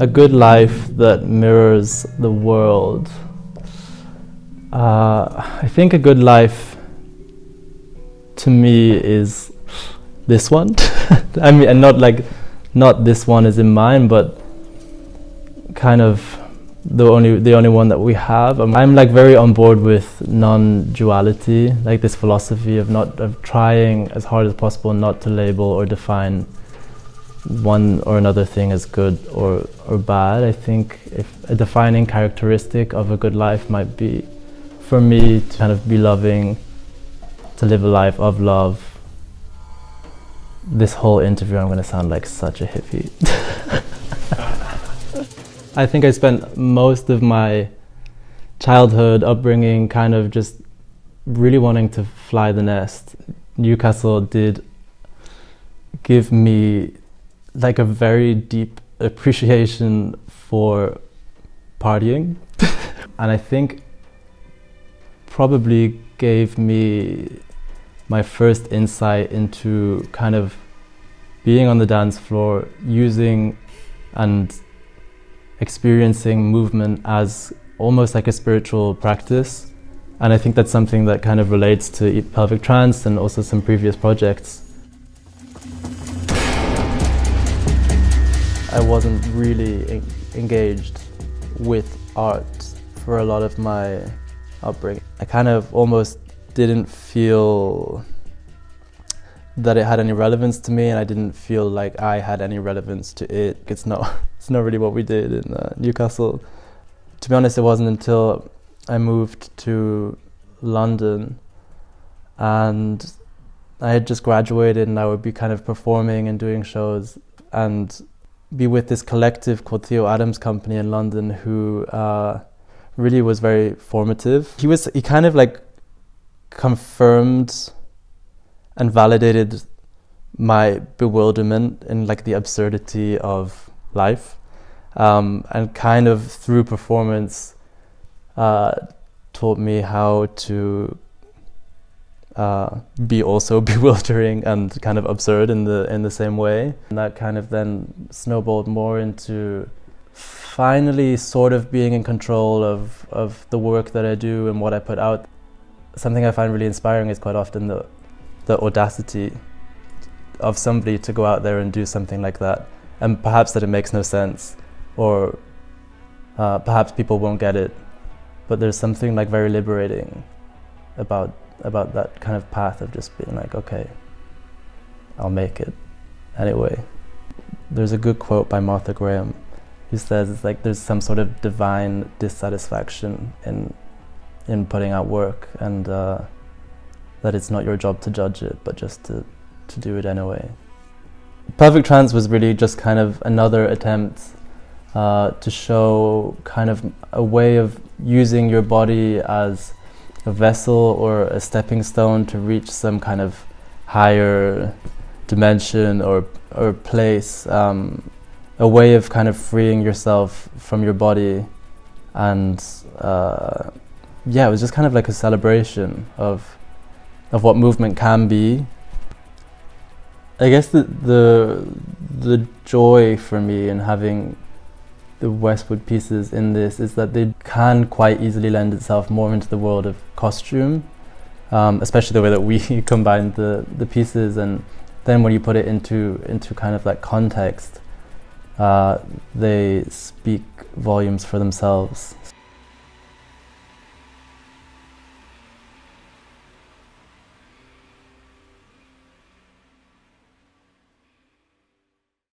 A good life that mirrors the world. I think a good life to me is this one. I mean, and not this one is in mind, but kind of the only one that we have. I'm like very on board with non-duality, like this philosophy of trying as hard as possible not to label or define one or another thing as good or bad. I think if a defining characteristic of a good life might be, for me, to kind of be loving, to live a life of love. This whole interview I'm going to sound like such a hippie. I think I spent most of my childhood upbringing kind of just really wanting to fly the nest. Newcastle did give me like a very deep appreciation for partying. And I think probably gave me my first insight into kind of being on the dance floor, using and experiencing movement as almost like a spiritual practice. And I think that's something that kind of relates to Pelvic Trance and also some previous projects. I wasn't really engaged with art for a lot of my upbringing. I kind of almost didn't feel that it had any relevance to me, and I didn't feel like I had any relevance to it. It's not really what we did in Newcastle. To be honest, it wasn't until I moved to London and I had just graduated, and I would be kind of performing and doing shows and be with this collective called Theo Adams Company in London, who really was very formative. He kind of like confirmed and validated my bewilderment in like the absurdity of life, and kind of through performance taught me how to be also bewildering and kind of absurd in the same way. And that kind of then snowballed more into finally sort of being in control of the work that I do and what I put out. Something I find really inspiring is quite often the audacity of somebody to go out there and do something like that, and perhaps that it makes no sense, or perhaps people won't get it, but there's something like very liberating about that kind of path of just being like, okay, I'll make it anyway. There's a good quote by Martha Graham who says it's like there's some sort of divine dissatisfaction in putting out work, and that it's not your job to judge it, but just to do it anyway. Pelvic Trance was really just kind of another attempt to show kind of a way of using your body as a vessel or a stepping stone to reach some kind of higher dimension or place, a way of kind of freeing yourself from your body. And yeah, it was just kind of like a celebration of what movement can be. I guess the joy for me in having the Westwood pieces in this is that they can quite easily lend itself more into the world of costume, especially the way that we combined the pieces, and then when you put it into kind of like context, they speak volumes for themselves.